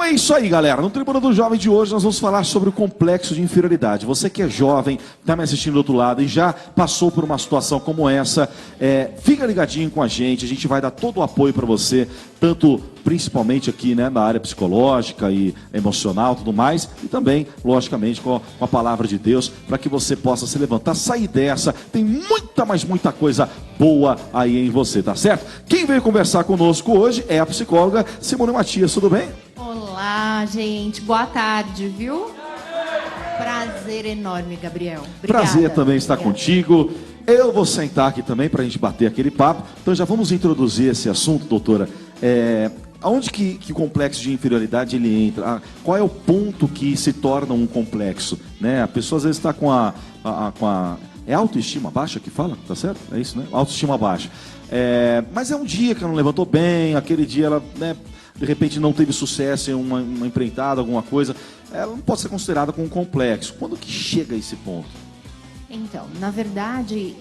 Então é isso aí, galera. No Tribuna do Jovem de hoje nós vamos falar sobre o complexo de inferioridade. Você que é jovem, está me assistindo do outro lado e já passou por uma situação como essa, fica ligadinho com a gente vai dar todo o apoio para você, tanto principalmente aqui, né, na área psicológica e emocional, tudo mais, e também, logicamente, com a palavra de Deus, para que você possa se levantar, sair dessa. Tem muita coisa boa aí em você, tá certo? Quem veio conversar conosco hoje é a psicóloga Simone Matias, tudo bem? Olá, gente. Boa tarde, viu? Prazer enorme, Gabriel. Obrigada. Prazer também estar contigo. Eu vou sentar aqui também para a gente bater aquele papo. Então já vamos introduzir esse assunto, doutora. Aonde que o complexo de inferioridade ele entra? Qual é o ponto que se torna um complexo? Né? A pessoa às vezes está com a autoestima baixa que fala, tá certo? É isso, né? Autoestima baixa. Mas é um dia que ela não levantou bem, aquele dia ela, né, de repente não teve sucesso em uma empreitada, alguma coisa. Ela não pode ser considerada como um complexo. Quando que chega a esse ponto? Então, na verdade,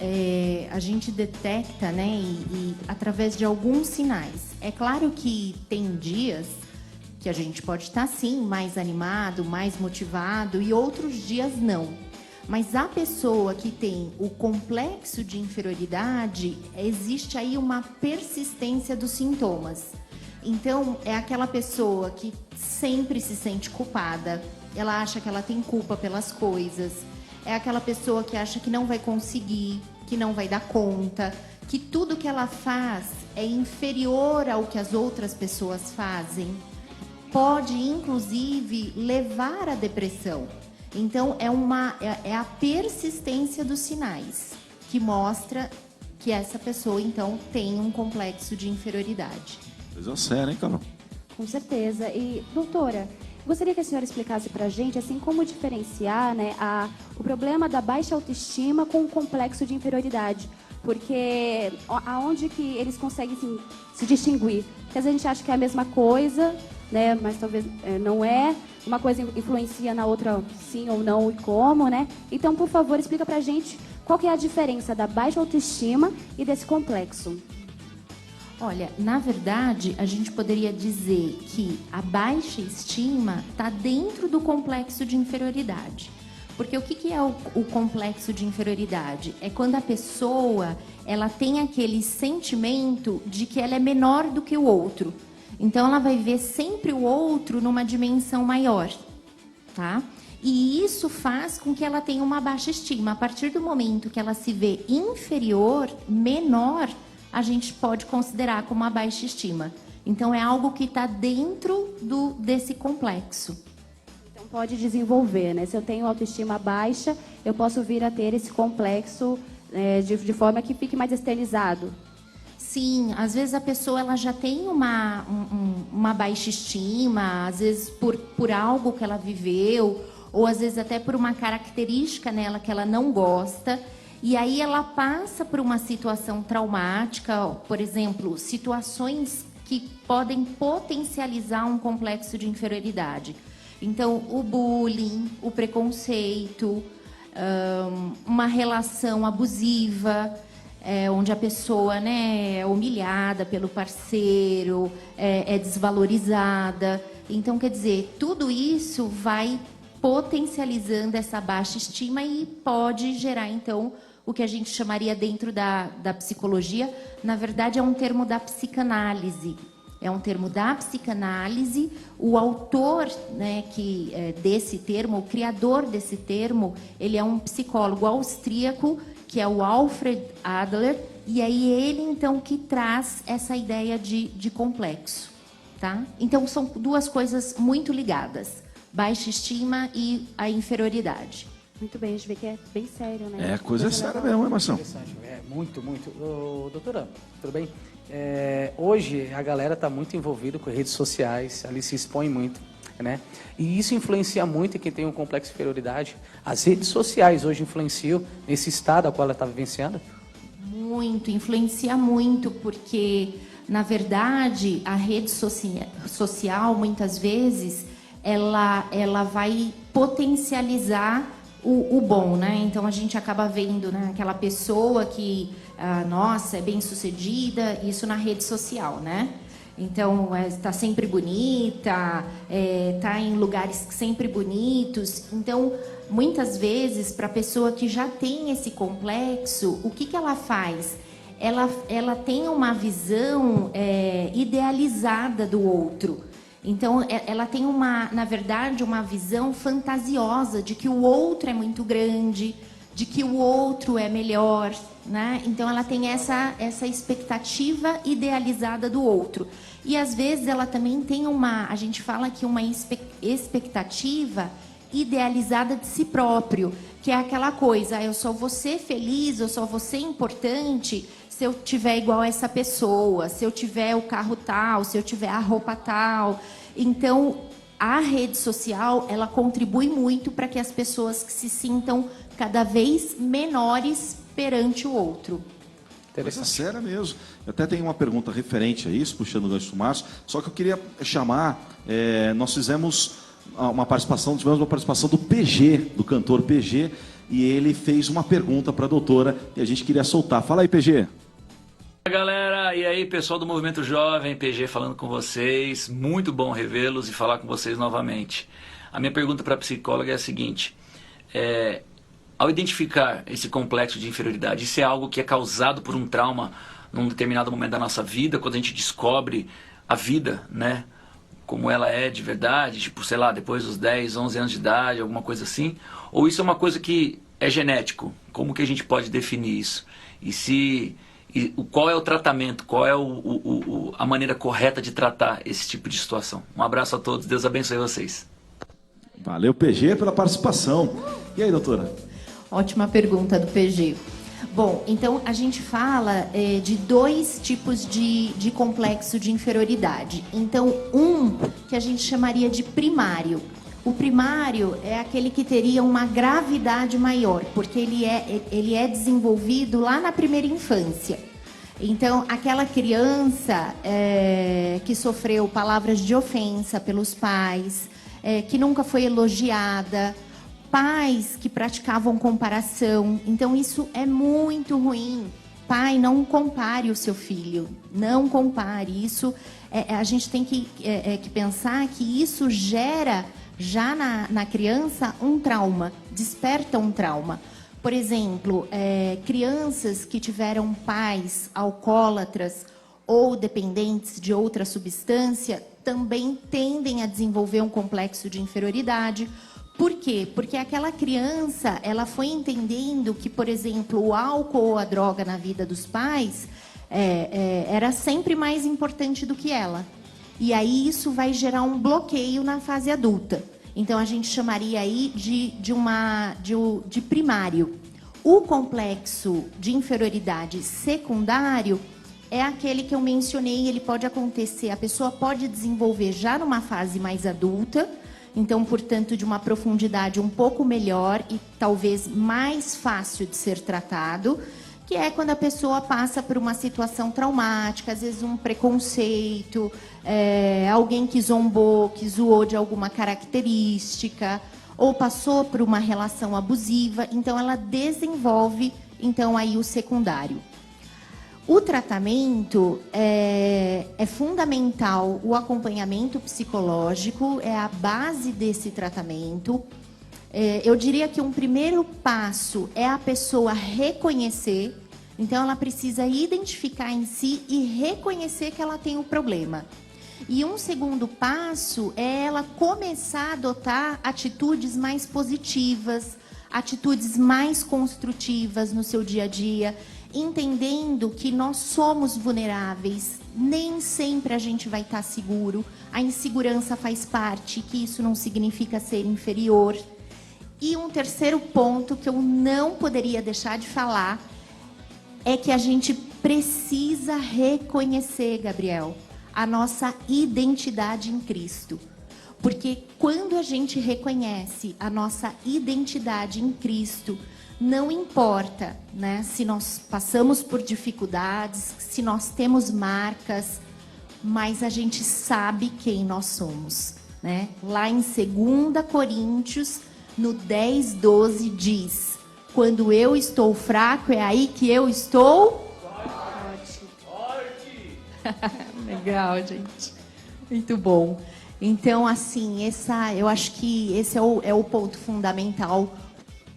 a gente detecta, né, e através de alguns sinais. É claro que tem dias que a gente pode estar, sim, mais animado, mais motivado, e outros dias não. Mas a pessoa que tem o complexo de inferioridade, existe aí uma persistência dos sintomas. Então, é aquela pessoa que sempre se sente culpada, ela acha que ela tem culpa pelas coisas. É aquela pessoa que acha que não vai conseguir, que não vai dar conta, que tudo que ela faz é inferior ao que as outras pessoas fazem. Pode, inclusive, levar à depressão. Então, é a persistência dos sinais que mostra que essa pessoa, então, tem um complexo de inferioridade. Coisa séria, hein, Carol? Com certeza. E, doutora, gostaria que a senhora explicasse para a gente, assim, como diferenciar, né, o problema da baixa autoestima com o complexo de inferioridade. Porque aonde que eles conseguem assim, se distinguir? Porque às vezes a gente acha que é a mesma coisa, né, mas talvez não é. Uma coisa influencia na outra sim ou não e como, né? Então, por favor, explica para a gente qual que é a diferença da baixa autoestima e desse complexo. Olha, na verdade, a gente poderia dizer que a baixa estima está dentro do complexo de inferioridade. Porque o que é o complexo de inferioridade? É quando a pessoa ela tem aquele sentimento de que ela é menor do que o outro. Então, ela vai ver sempre o outro numa dimensão maior, tá? E isso faz com que ela tenha uma baixa estima. A partir do momento que ela se vê inferior, menor, a gente pode considerar como uma baixa estima. Então, é algo que está dentro desse complexo. Então, pode desenvolver, né? Se eu tenho autoestima baixa, eu posso vir a ter esse complexo de forma que fique mais externizado. Sim, às vezes a pessoa ela já tem uma baixa estima, às vezes por algo que ela viveu, ou às vezes até por uma característica nela que ela não gosta. E aí ela passa por uma situação traumática, por exemplo, situações que podem potencializar um complexo de inferioridade. Então, o bullying, o preconceito, uma relação abusiva, onde a pessoa, né, é humilhada pelo parceiro, é desvalorizada. Então, quer dizer, tudo isso vai potencializando essa baixa estima e pode gerar, então, o que a gente chamaria dentro da psicologia, na verdade é um termo da psicanálise. É um termo da psicanálise. O autor, né, desse termo, o criador desse termo, ele é um psicólogo austríaco, que é o Alfred Adler, e aí ele, então, que traz essa ideia de complexo, tá? Então, são duas coisas muito ligadas, baixa estima e a inferioridade. Muito bem, a gente vê que é bem sério, né? Coisa séria mesmo, hein, Marção? Muito. Doutora, tudo bem? Hoje a galera está muito envolvida com redes sociais, ali se expõe muito, né? E isso influencia muito em quem tem um complexo de inferioridade. As redes sociais hoje influenciam nesse estado a qual ela está vivenciando? Muito, influencia muito, porque, na verdade, a rede social, muitas vezes, ela vai potencializar o bom, né? Então, a gente acaba vendo, né, aquela pessoa que, nossa, é bem-sucedida, isso na rede social, né? Então, está sempre bonita, está em lugares sempre bonitos. Então, muitas vezes, para a pessoa que já tem esse complexo, o que ela faz? Ela tem uma visão idealizada do outro. Então, ela tem, na verdade, uma visão fantasiosa de que o outro é muito grande, de que o outro é melhor, né? Então, ela tem essa expectativa idealizada do outro. E, às vezes, ela também tem a gente fala que uma expectativa idealizada de si próprio, que é aquela coisa, eu só vou ser feliz, eu só vou ser importante se eu tiver igual a essa pessoa, se eu tiver o carro tal, se eu tiver a roupa tal. Então, a rede social, ela contribui muito para que as pessoas se sintam cada vez menores perante o outro. Coisa séria mesmo. Eu até tenho uma pergunta referente a isso, puxando o gancho do Márcio, só que eu queria chamar, nós tivemos uma participação do PG, do cantor PG, e ele fez uma pergunta para a doutora e a gente queria soltar. Fala aí, PG. Galera, e aí pessoal do Movimento Jovem, PG falando com vocês, muito bom revê-los e falar com vocês novamente. A minha pergunta para a psicóloga é a seguinte, ao identificar esse complexo de inferioridade, isso é algo que é causado por um trauma num determinado momento da nossa vida, quando a gente descobre a vida, né, como ela é de verdade, tipo, sei lá, depois dos 10, 11 anos de idade, alguma coisa assim, ou isso é uma coisa que é genético? Como que a gente pode definir isso? Qual é o tratamento, qual é a maneira correta de tratar esse tipo de situação? Um abraço a todos, Deus abençoe vocês. Valeu, PG, pela participação. E aí, doutora? Ótima pergunta do PG. Bom, então a gente fala de dois tipos de complexo de inferioridade. Então, que a gente chamaria de primário. O primário é aquele que teria uma gravidade maior, porque ele é desenvolvido lá na primeira infância. Então, aquela criança que sofreu palavras de ofensa pelos pais, que nunca foi elogiada, pais que praticavam comparação. Então, isso é muito ruim. Pai, não compare o seu filho. Não compare. Isso, a gente tem que pensar que isso gera, já na criança, um trauma. Desperta um trauma. Por exemplo, crianças que tiveram pais alcoólatras ou dependentes de outra substância também tendem a desenvolver um complexo de inferioridade. Por quê? Porque aquela criança, ela foi entendendo que, por exemplo, o álcool ou a droga na vida dos pais era sempre mais importante do que ela. E aí isso vai gerar um bloqueio na fase adulta. Então, a gente chamaria aí de primário. O complexo de inferioridade secundário é aquele que eu mencionei, ele pode acontecer, a pessoa pode desenvolver já numa fase mais adulta, então, portanto, de uma profundidade um pouco melhor e talvez mais fácil de ser tratado, que é quando a pessoa passa por uma situação traumática, às vezes um preconceito, alguém que zombou, que zoou de alguma característica, ou passou por uma relação abusiva, então ela desenvolve então aí o secundário. O tratamento é fundamental, o acompanhamento psicológico é a base desse tratamento. Eu diria que um primeiro passo é a pessoa reconhecer, então ela precisa identificar em si e reconhecer que ela tem o problema. E um segundo passo é ela começar a adotar atitudes mais positivas, atitudes mais construtivas no seu dia a dia, entendendo que nós somos vulneráveis, nem sempre a gente vai estar seguro, a insegurança faz parte, que isso não significa ser inferior. E um terceiro ponto que eu não poderia deixar de falar é que a gente precisa reconhecer, Gabriel, a nossa identidade em Cristo. Porque quando a gente reconhece a nossa identidade em Cristo, não importa, né, se nós passamos por dificuldades, se nós temos marcas, mas a gente sabe quem nós somos, né? Lá em 2 Coríntios, no 10:12 diz: quando eu estou fraco, é aí que eu estou forte. Legal, gente. Muito bom. Então, assim, eu acho que esse é o ponto fundamental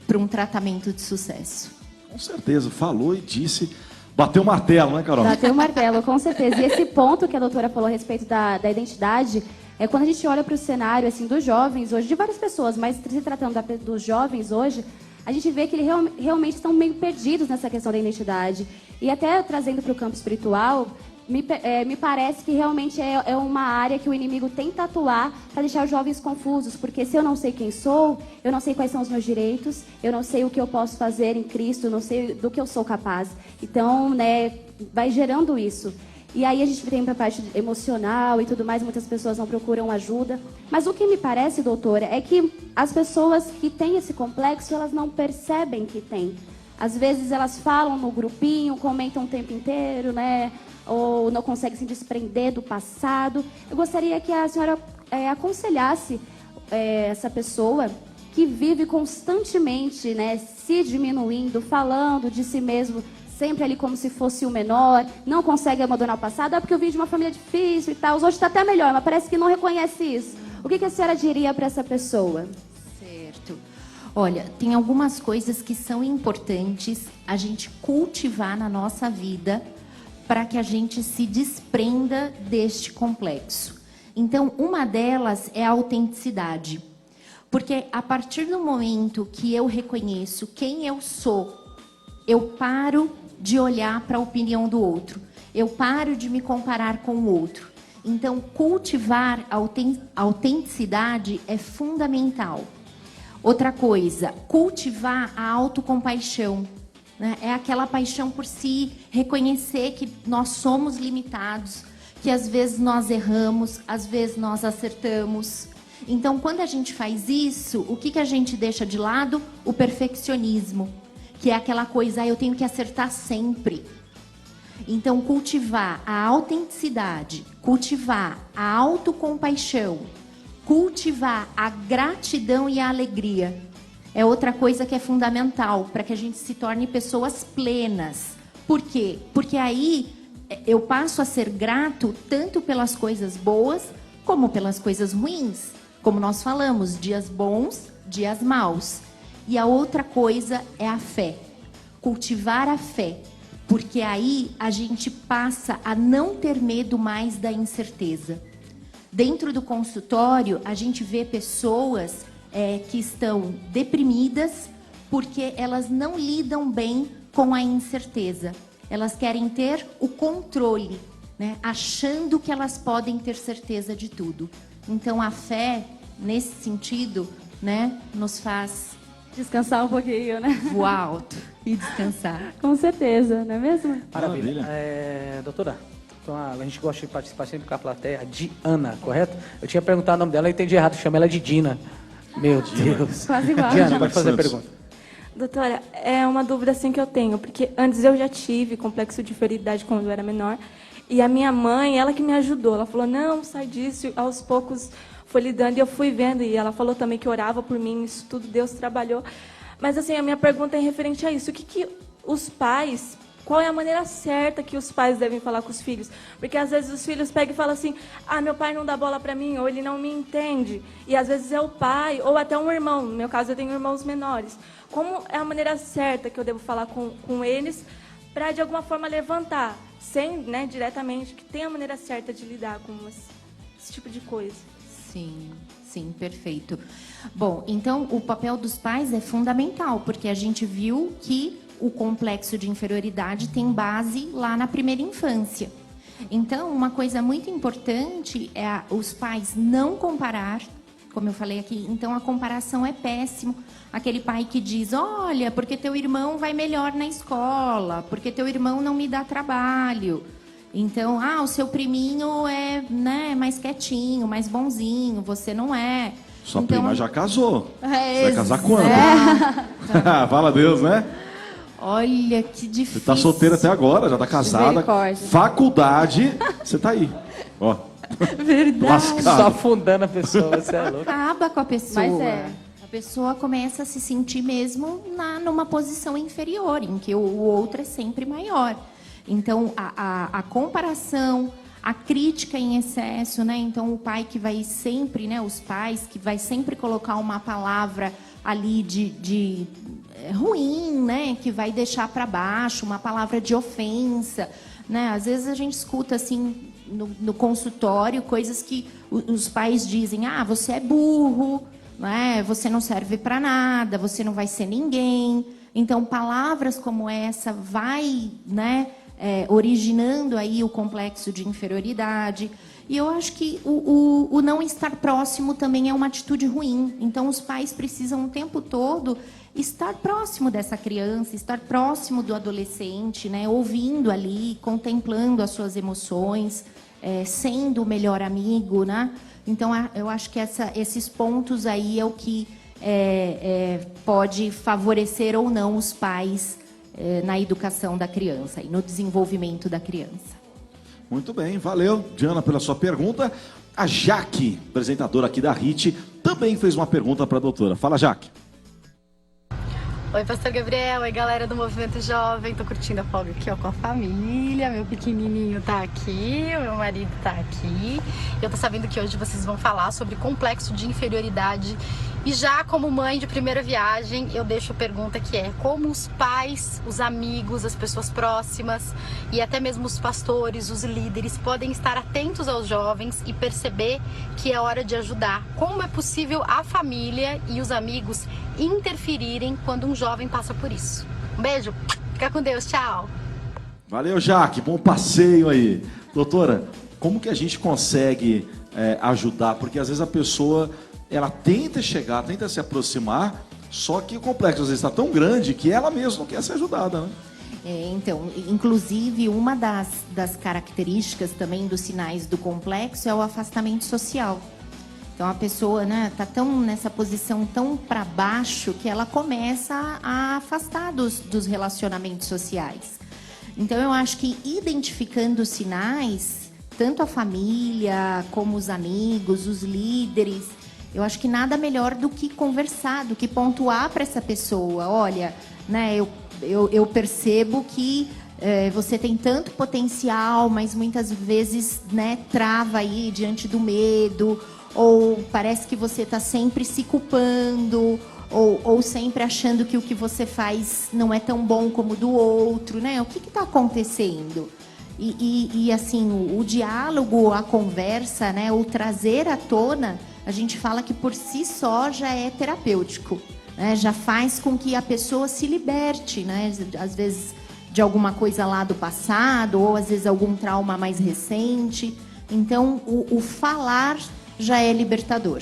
para um tratamento de sucesso. Com certeza, falou e disse, bateu o martelo, né, Carol? Bateu o martelo, com certeza. E esse ponto que a doutora falou a respeito da identidade, é quando a gente olha para o cenário assim, dos jovens hoje, de várias pessoas, mas se tratando dos jovens hoje, a gente vê que eles realmente estão meio perdidos nessa questão da identidade. E até trazendo para o campo espiritual, me parece que realmente é uma área que o inimigo tenta atuar para deixar os jovens confusos, porque se eu não sei quem sou, eu não sei quais são os meus direitos, eu não sei o que eu posso fazer em Cristo, eu não sei do que eu sou capaz. Então, né, vai gerando isso. E aí a gente tem para a parte emocional e tudo mais, muitas pessoas não procuram ajuda. Mas o que me parece, doutora, é que as pessoas que têm esse complexo, elas não percebem que têm. Às vezes elas falam no grupinho, comentam o tempo inteiro, né? Ou não conseguem se desprender do passado. Eu gostaria que a senhora aconselhasse essa pessoa que vive constantemente, né, se diminuindo, falando de si mesmo, sempre ali como se fosse o menor, não consegue abandonar o passado, porque eu vim de uma família difícil e tal, hoje está até melhor, mas parece que não reconhece isso. O que a senhora diria para essa pessoa? Certo. Olha, tem algumas coisas que são importantes a gente cultivar na nossa vida para que a gente se desprenda deste complexo. Então, uma delas é a autenticidade. Porque a partir do momento que eu reconheço quem eu sou, eu paro de olhar para a opinião do outro. Eu paro de me comparar com o outro. Então, cultivar a autenticidade é fundamental. Outra coisa, cultivar a autocompaixão. Né? É aquela paixão por si, reconhecer que nós somos limitados, que às vezes nós erramos, às vezes nós acertamos. Então, quando a gente faz isso, o que a gente deixa de lado? O perfeccionismo. Que é aquela coisa, eu tenho que acertar sempre. Então, cultivar a autenticidade, cultivar a autocompaixão, cultivar a gratidão e a alegria é outra coisa que é fundamental para que a gente se torne pessoas plenas. Por quê? Porque aí eu passo a ser grato tanto pelas coisas boas como pelas coisas ruins. Como nós falamos, dias bons, dias maus. E a outra coisa é a fé. Cultivar a fé. Porque aí a gente passa a não ter medo mais da incerteza. Dentro do consultório, a gente vê pessoas que estão deprimidas porque elas não lidam bem com a incerteza. Elas querem ter o controle, né? Achando que elas podem ter certeza de tudo. Então, a fé, nesse sentido, né, nos faz descansar um pouquinho, né? voar alto e descansar. Com certeza, não é mesmo? Maravilha. Doutora, então a gente gosta de participar sempre com a plateia, a Diana, correto? Eu tinha perguntado o nome dela, eu entendi errado, chama ela de Dina. Meu Deus. Quase igual. Diana, pode fazer a pergunta. Doutora, é uma dúvida assim que eu tenho, porque antes eu já tive complexo de inferioridade quando eu era menor, e a minha mãe, ela que me ajudou, ela falou, não, sai disso, e aos poucos foi lidando, e eu fui vendo, e ela falou também que orava por mim, isso tudo Deus trabalhou. Mas assim, a minha pergunta é referente a isso, o que os pais, qual é a maneira certa que os pais devem falar com os filhos? Porque às vezes os filhos pegam e falam assim, meu pai não dá bola para mim, ou ele não me entende, e às vezes é o pai, ou até um irmão, no meu caso eu tenho irmãos menores. Como é a maneira certa que eu devo falar com eles para, de alguma forma, levantar, sem, né, diretamente, que tem a maneira certa de lidar com esse tipo de coisa? Sim, sim, perfeito. Bom, então o papel dos pais é fundamental, porque a gente viu que o complexo de inferioridade tem base lá na primeira infância. Então, uma coisa muito importante é os pais não comparar, como eu falei aqui. Então, a comparação é péssimo. Aquele pai que diz, olha, porque teu irmão vai melhor na escola, porque teu irmão não me dá trabalho. Então, o seu priminho é, né, mais quietinho, mais bonzinho, você não é. Sua então, prima já casou. Você vai vai casar quando? Fala Deus, né? Olha, que difícil. Você tá solteira até agora, já tá casada. Misericórdia. Faculdade, você tá aí. Ó. Verdade. Lascado. Só afundando a pessoa, você é louco. Acaba com a pessoa. Mas é. A pessoa começa a se sentir mesmo numa posição inferior, em que o outro é sempre maior. Então, a comparação, a crítica em excesso, né? Então o pai que vai sempre, né? Os pais que vai sempre colocar uma palavra ali de ruim, né? Que vai deixar para baixo, uma palavra de ofensa, né? Às vezes a gente escuta assim no consultório coisas que os pais dizem: ah, você é burro, né? Você não serve para nada, você não vai ser ninguém. Então palavras como essa vai, né? Originando aí o complexo de inferioridade. E eu acho que o não estar próximo também é uma atitude ruim. Então, os pais precisam o tempo todo estar próximo dessa criança, estar próximo do adolescente, né? Ouvindo ali, contemplando as suas emoções, sendo o melhor amigo, né? Então, eu acho que esses pontos aí é o que pode favorecer ou não os pais na educação da criança e no desenvolvimento da criança. Muito bem, valeu, Diana, pela sua pergunta. A Jaque, apresentadora aqui da RIT, também fez uma pergunta para a doutora. Fala, Jaque. Oi, Pastor Gabriel. Oi, galera do Movimento Jovem. Tô curtindo a folga aqui, ó, com a família. Meu pequenininho tá aqui, o meu marido tá aqui. Eu tô sabendo que hoje vocês vão falar sobre complexo de inferioridade. E já como mãe de primeira viagem, eu deixo a pergunta que é: como os pais, os amigos, as pessoas próximas e até mesmo os pastores, os líderes podem estar atentos aos jovens e perceber que é hora de ajudar? Como é possível a família e os amigos interferirem quando um jovem passa por isso? Um beijo, fica com Deus, tchau! Valeu, Jaque, bom passeio aí. Doutora, como que a gente consegue ajudar? Porque às vezes a pessoa, ela tenta chegar, tenta se aproximar, só que o complexo às vezes está tão grande que ela mesma não quer ser ajudada, né? Então, inclusive, uma das características também dos sinais do complexo é o afastamento social. Então, a pessoa, né, tá tão nessa posição tão para baixo que ela começa a afastar dos relacionamentos sociais. Então, eu acho que identificando os sinais, tanto a família como os amigos, os líderes, eu acho que nada melhor do que conversar, do que pontuar para essa pessoa. Olha, né, eu percebo que você tem tanto potencial, mas muitas vezes, né, trava aí diante do medo, ou parece que você está sempre se culpando, ou sempre achando que o que você faz não é tão bom como o do outro, né? O que está acontecendo? E assim, o diálogo, a conversa, né, o trazer à tona, a gente fala que por si só já é terapêutico, né? Já faz com que a pessoa se liberte, né? Às vezes de alguma coisa lá do passado, ou às vezes algum trauma mais recente. Então, o falar já é libertador.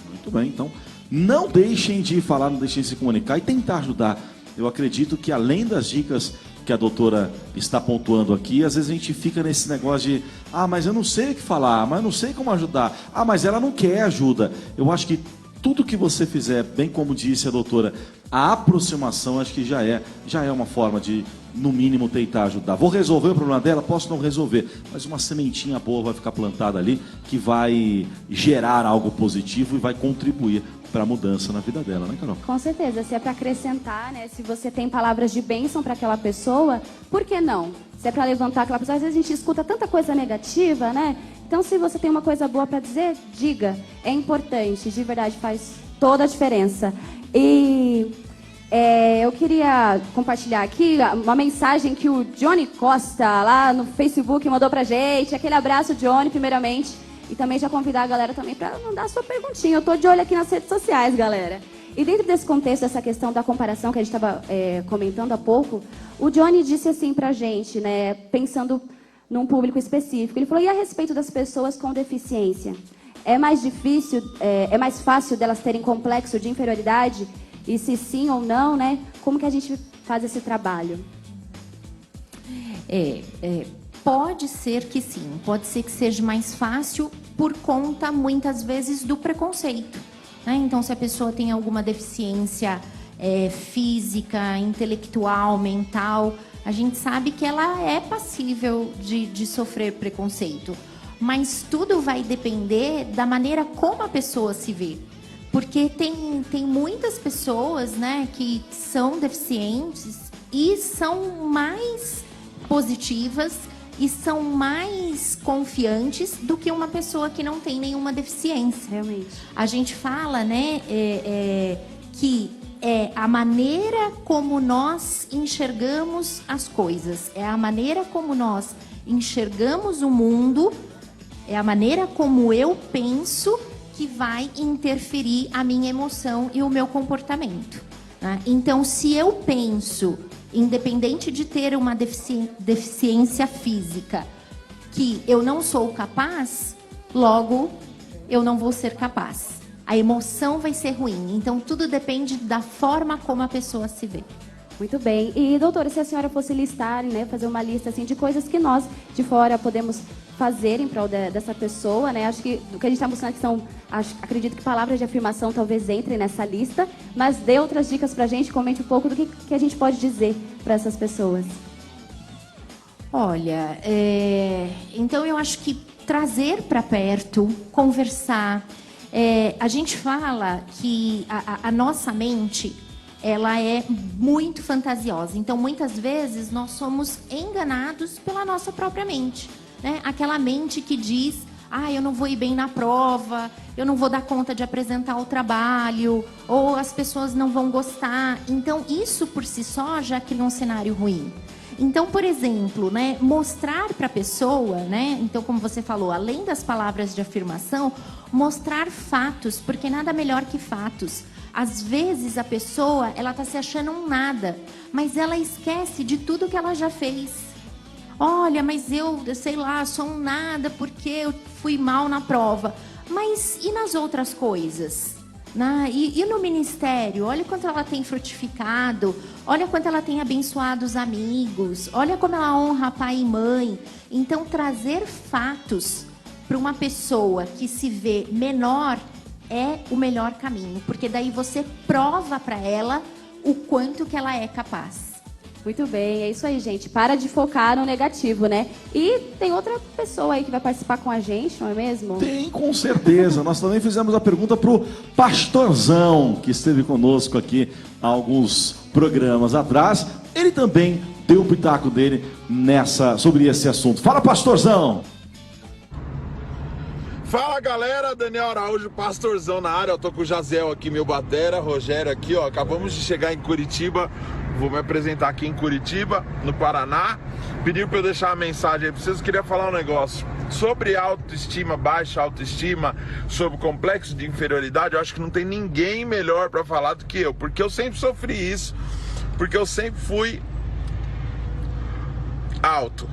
Muito bem, então não deixem de falar, não deixem de se comunicar e tentar ajudar. Eu acredito que além das dicas que a doutora está pontuando aqui, às vezes a gente fica nesse negócio de: ah, mas eu não sei o que falar, mas eu não sei como ajudar, ah, mas ela não quer ajuda. Eu acho que tudo que você fizer, bem como disse a doutora, a aproximação, acho que já é uma forma de, no mínimo, tentar ajudar. Vou resolver o problema dela? Posso não resolver, mas uma sementinha boa vai ficar plantada ali, que vai gerar algo positivo e vai contribuir para a mudança na vida dela, né, Carol? Com certeza, se é para acrescentar, né? Se você tem palavras de bênção para aquela pessoa, por que não? Se é para levantar aquela pessoa, às vezes a gente escuta tanta coisa negativa, né? Então, se você tem uma coisa boa para dizer, diga. É importante, de verdade, faz toda a diferença. E eu queria compartilhar aqui uma mensagem que o Johnny Costa, lá no Facebook, mandou pra gente. Aquele abraço, Johnny, primeiramente. E também já convidar a galera também para mandar a sua perguntinha. Eu tô de olho aqui nas redes sociais, galera. E dentro desse contexto, essa questão da comparação que a gente estava comentando há pouco, o Johnny disse assim pra gente, né, pensando num público específico. Ele falou: e a respeito das pessoas com deficiência? É mais difícil, é mais fácil delas terem complexo de inferioridade? E se sim ou não, né? Como que a gente faz esse trabalho? Pode ser que sim, pode ser que seja mais fácil por conta, muitas vezes, do preconceito, né? Então, se a pessoa tem alguma deficiência física, intelectual, mental, a gente sabe que ela é passível de sofrer preconceito. Mas tudo vai depender da maneira como a pessoa se vê. Porque tem muitas pessoas, né, que são deficientes e são mais positivas e são mais confiantes do que uma pessoa que não tem nenhuma deficiência. Realmente. A gente fala, né, que é a maneira como nós enxergamos as coisas, é a maneira como nós enxergamos o mundo, é a maneira como eu penso que vai interferir a minha emoção e o meu comportamento, né? Então, se eu penso, independente de ter uma deficiência física, que eu não sou capaz, logo eu não vou ser capaz. A emoção vai ser ruim. Então, tudo depende da forma como a pessoa se vê. Muito bem. E, doutora, se a senhora fosse listar, né, fazer uma lista assim, de coisas que nós, de fora, podemos fazer em prol dessa pessoa, né? Acho que o que a gente está mostrando aqui são, acredito que palavras de afirmação talvez entrem nessa lista, mas dê outras dicas pra gente, comente um pouco do que a gente pode dizer para essas pessoas. Olha, então eu acho que trazer para perto, conversar. A gente fala que a nossa mente, ela é muito fantasiosa. Então, muitas vezes, nós somos enganados pela nossa própria mente, né? Aquela mente que diz, eu não vou ir bem na prova, eu não vou dar conta de apresentar o trabalho, ou as pessoas não vão gostar. Então, isso por si só já cria um cenário ruim. Então, por exemplo, né, mostrar para a pessoa, né, então, como você falou, além das palavras de afirmação, mostrar fatos, porque nada melhor que fatos. Às vezes a pessoa, ela está se achando um nada, mas ela esquece de tudo que ela já fez. Olha, mas eu sei lá, sou um nada porque eu fui mal na prova. Mas e nas outras coisas? E no ministério, olha quanto ela tem frutificado, olha quanto ela tem abençoado os amigos, olha como ela honra pai e mãe. Então, trazer fatos para uma pessoa que se vê menor é o melhor caminho, porque daí você prova para ela o quanto que ela é capaz. Muito bem, é isso aí, gente. Para de focar no negativo, né? E tem outra pessoa aí que vai participar com a gente, não é mesmo? Tem, com certeza. Nós também fizemos a pergunta para o Pastorzão, que esteve conosco aqui há alguns programas atrás. Ele também deu o pitaco dele sobre esse assunto. Fala, Pastorzão! Fala, galera, Daniel Araújo, Pastorzão na área. Eu tô com o Jaziel aqui, meu batera, Rogério aqui, ó. Acabamos de chegar em Curitiba. Vou me apresentar aqui em Curitiba, no Paraná. Pediu para eu deixar uma mensagem aí pra vocês. Queria falar um negócio sobre autoestima, baixa autoestima, sobre complexo de inferioridade. Eu acho que não tem ninguém melhor para falar do que eu, porque eu sempre sofri isso, porque eu sempre fui alto.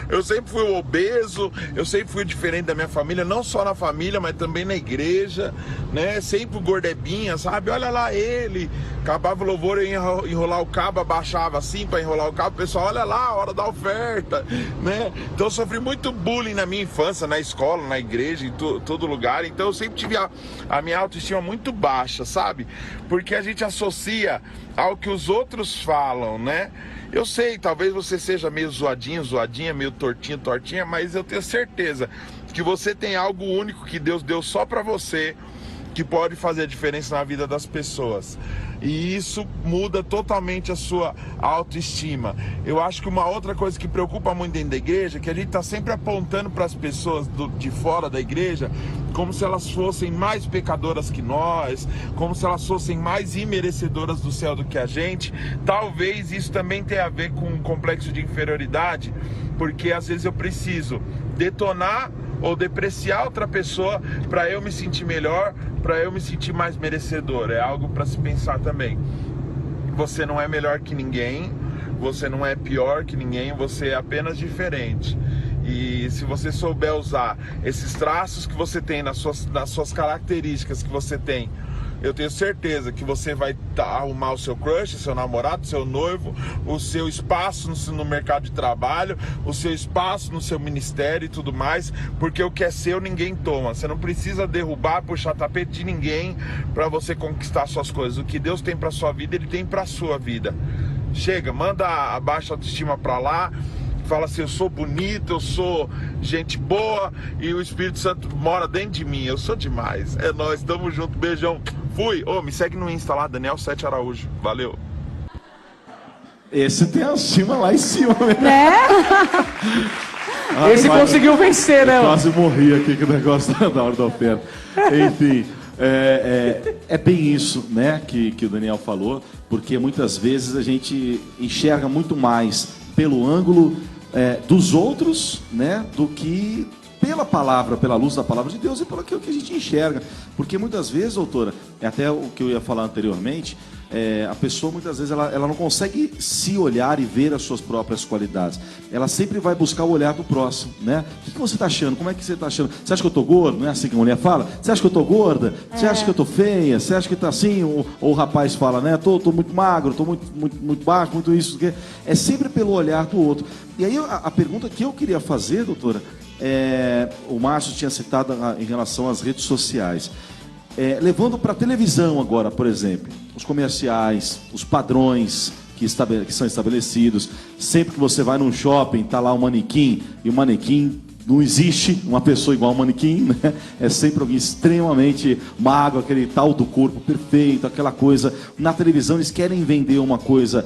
Eu sempre fui obeso, eu sempre fui diferente da minha família, não só na família, mas também na igreja, né? Sempre gordebinha, sabe? Olha lá ele, acabava o louvor, eu ia enrolar o cabo, abaixava assim para enrolar o cabo, o pessoal, olha lá, a hora da oferta, né? Então eu sofri muito bullying na minha infância, na escola, na igreja, em todo lugar. Então eu sempre tive a minha autoestima muito baixa, sabe? Porque a gente associa ao que os outros falam, né? Eu sei, talvez você seja meio zoadinho, zoadinha, meio tortinho, tortinha, mas eu tenho certeza que você tem algo único que Deus deu só pra você, que pode fazer a diferença na vida das pessoas. E isso muda totalmente a sua autoestima. Eu acho que uma outra coisa que preocupa muito dentro da igreja é que a gente está sempre apontando para as pessoas de fora da igreja como se elas fossem mais pecadoras que nós, como se elas fossem mais imerecedoras do céu do que a gente. Talvez isso também tenha a ver com um complexo de inferioridade, porque às vezes eu preciso detonar ou depreciar outra pessoa para eu me sentir melhor, para eu me sentir mais merecedor. É algo para se pensar também. Você não é melhor que ninguém, você não é pior que ninguém, você é apenas diferente. E se você souber usar esses traços que você tem nas suas características que você tem, eu tenho certeza que você vai arrumar o seu crush, seu namorado, seu noivo, o seu espaço no mercado de trabalho, o seu espaço no seu ministério e tudo mais, porque o que é seu ninguém toma. Você não precisa derrubar, puxar tapete de ninguém para você conquistar suas coisas. O que Deus tem para sua vida, Ele tem para sua vida. Chega, manda a baixa autoestima para lá. Fala assim, eu sou bonito, eu sou gente boa e o Espírito Santo mora dentro de mim, eu sou demais. É nóis, tamo junto, beijão. Fui. Me segue no Insta lá, Daniel 7 Araújo. Valeu. Esse tem a autoestima lá em cima, Né? Esse conseguiu vencer, né? Eu quase morri aqui com o negócio da hora da oferta. Enfim, é bem isso, né, que o Daniel falou, porque muitas vezes a gente enxerga muito mais pelo ângulo dos outros, né, do que pela palavra, pela luz da palavra de Deus e pelo que a gente enxerga. Porque muitas vezes, doutora, é até o que eu ia falar anteriormente, a pessoa muitas vezes ela não consegue se olhar e ver as suas próprias qualidades. Ela sempre vai buscar o olhar do próximo, né? O que você está achando? Como é que você está achando? Você acha que eu estou gordo? Não é assim que a mulher fala? Você acha que eu estou gorda? Você acha que eu estou feia? Você acha que está assim? Ou o rapaz fala, né? Tô muito magro, tô muito baixo, muito isso. É sempre pelo olhar do outro. E aí a pergunta que eu queria fazer, doutora, o Márcio tinha citado em relação às redes sociais. Levando para a televisão agora, por exemplo, os comerciais, os padrões que são estabelecidos. Sempre que você vai num shopping, está lá um manequim, e o manequim, não existe uma pessoa igual ao manequim, né? É sempre alguém extremamente magro, aquele tal do corpo perfeito, aquela coisa. Na televisão eles querem vender uma coisa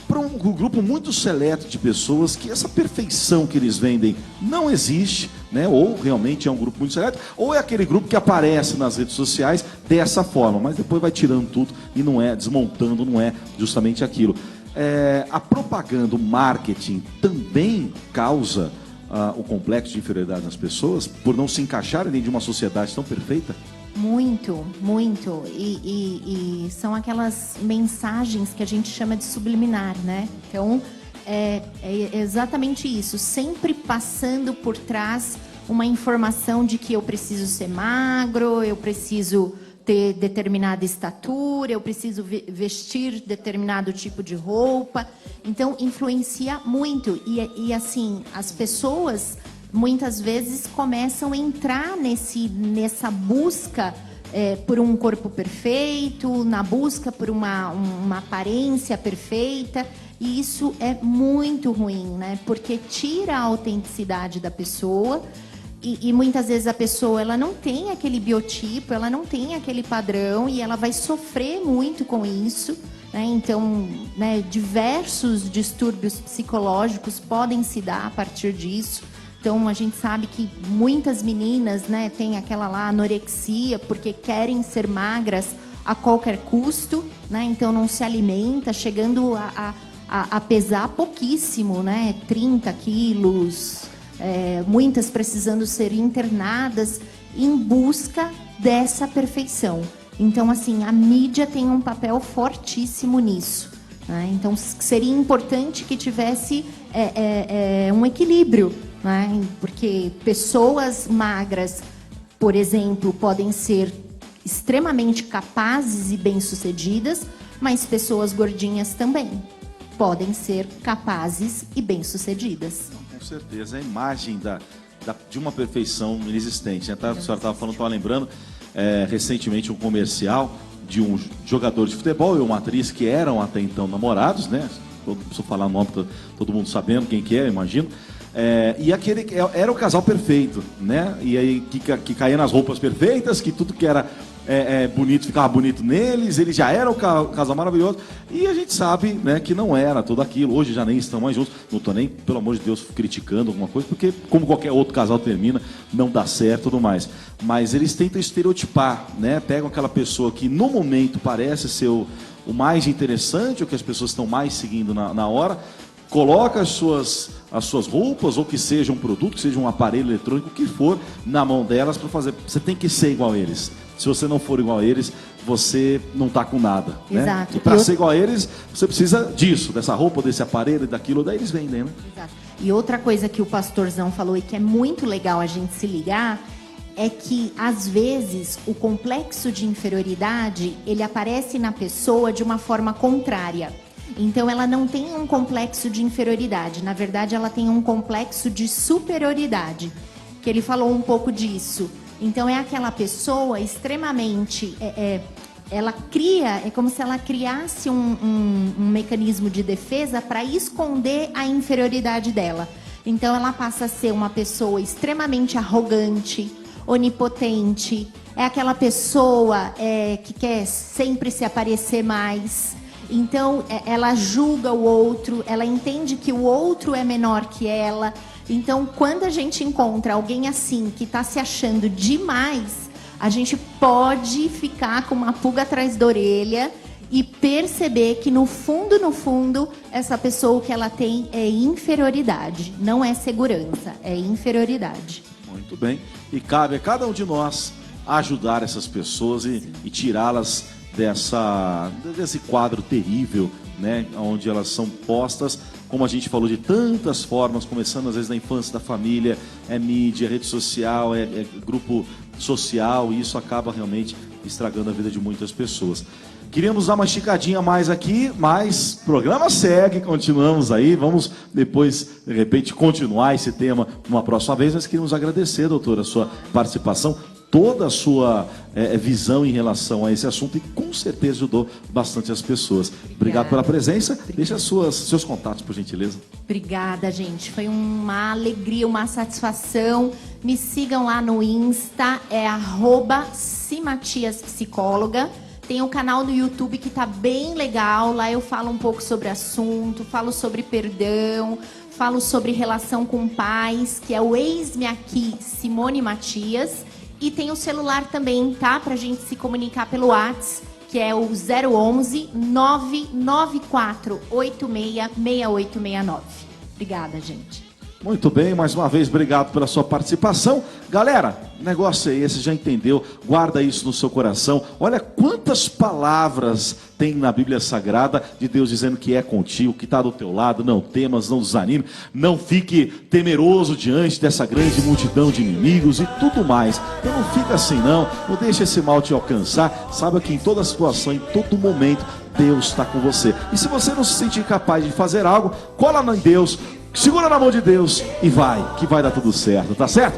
para um grupo muito seleto de pessoas que essa perfeição que eles vendem não existe, né? Ou realmente é um grupo muito seleto, ou é aquele grupo que aparece nas redes sociais dessa forma, mas depois vai tirando tudo e não é, desmontando, não é justamente aquilo. A propaganda, o marketing também causa o complexo de inferioridade nas pessoas por não se encaixarem dentro de uma sociedade tão perfeita? Muito, muito. E são aquelas mensagens que a gente chama de subliminar, né? Então, é exatamente isso. Sempre passando por trás uma informação de que eu preciso ser magro, eu preciso ter determinada estatura, eu preciso vestir determinado tipo de roupa. Então, influencia muito. E assim, as pessoas muitas vezes começam a entrar nessa busca por um corpo perfeito, na busca por uma aparência perfeita, e isso é muito ruim, né? Porque tira a autenticidade da pessoa, e muitas vezes a pessoa ela não tem aquele biotipo, ela não tem aquele padrão, e ela vai sofrer muito com isso, né? Então, né, diversos distúrbios psicológicos podem se dar a partir disso. Então, a gente sabe que muitas meninas, né, têm aquela lá anorexia porque querem ser magras a qualquer custo, né? Então não se alimenta, chegando a pesar pouquíssimo, né? 30 quilos, muitas precisando ser internadas em busca dessa perfeição. Então, assim, a mídia tem um papel fortíssimo nisso, né? Então, seria importante que tivesse um equilíbrio, né? Porque pessoas magras, por exemplo, podem ser extremamente capazes e bem-sucedidas, mas pessoas gordinhas também podem ser capazes e bem-sucedidas. Com certeza, a imagem de uma perfeição inexistente, né? A senhora estava falando, estava lembrando recentemente um comercial de um jogador de futebol e uma atriz que eram até então namorados, né? Não preciso falar o nome, todo mundo sabendo quem que é, imagino. E aquele era o casal perfeito, né? E aí que caía nas roupas perfeitas, que tudo que era bonito ficava bonito neles, eles já eram o casal maravilhoso. E a gente sabe, né, que não era tudo aquilo. Hoje já nem estão mais juntos. Não estou nem, pelo amor de Deus, criticando alguma coisa, porque como qualquer outro casal termina, não dá certo e tudo mais. Mas eles tentam estereotipar, né? Pegam aquela pessoa que no momento parece ser o mais interessante, o que as pessoas estão mais seguindo na hora, coloca as suas roupas, ou que seja um produto, que seja um aparelho eletrônico, o que for, na mão delas para fazer. Você tem que ser igual a eles. Se você não for igual a eles, você não está com nada. Exato. Né? E para ser igual a eles, você precisa disso, dessa roupa, desse aparelho, daquilo, daí eles vendem, né? Exato. E outra coisa que o pastorzão falou e que é muito legal a gente se ligar, é que, às vezes, o complexo de inferioridade, ele aparece na pessoa de uma forma contrária. Então, ela não tem um complexo de inferioridade. Na verdade, ela tem um complexo de superioridade. Que ele falou um pouco disso. Então, é aquela pessoa extremamente... ela cria... É como se ela criasse um mecanismo de defesa para esconder a inferioridade dela. Então, ela passa a ser uma pessoa extremamente arrogante, onipotente. É aquela pessoa que quer sempre se aparecer mais. Então, ela julga o outro, ela entende que o outro é menor que ela. Então, quando a gente encontra alguém assim, que está se achando demais, a gente pode ficar com uma pulga atrás da orelha e perceber que no fundo, essa pessoa, o que ela tem é inferioridade. Não é segurança, é inferioridade. Muito bem. E cabe a cada um de nós ajudar essas pessoas e tirá-las desse quadro terrível, né, onde elas são postas, como a gente falou, de tantas formas, começando às vezes na infância da família, é mídia, rede social, é grupo social, e isso acaba realmente estragando a vida de muitas pessoas. Queríamos dar uma esticadinha mais aqui, mas o programa segue, continuamos aí, vamos depois, de repente, continuar esse tema numa próxima vez, mas queríamos agradecer, doutora, a sua participação, toda a sua visão em relação a esse assunto, e com certeza ajudou bastante as pessoas. Obrigado pela presença. Deixa seus contatos, por gentileza. Obrigada, gente. Foi uma alegria, uma satisfação. Me sigam lá no Insta, é @simatiaspsicóloga. Tem um canal no YouTube que tá bem legal. Lá eu falo um pouco sobre assunto, falo sobre perdão, falo sobre relação com pais, que é o Eis-me Aqui, Simone Matias. E tem o celular também, tá? Pra gente se comunicar pelo WhatsApp, que é o 011 994 86 6869. Obrigada, gente. Muito bem, mais uma vez, obrigado pela sua participação. Galera, o negócio é esse, já entendeu? Guarda isso no seu coração. Olha quantas palavras tem na Bíblia Sagrada de Deus dizendo que é contigo, que está do teu lado. Não temas, não desanime, não fique temeroso diante dessa grande multidão de inimigos e tudo mais. Então não fica assim não deixe esse mal te alcançar. Saiba que em toda situação, em todo momento, Deus está com você. E se você não se sentir capaz de fazer algo, cola em Deus, segura na mão de Deus e vai, que vai dar tudo certo, tá certo?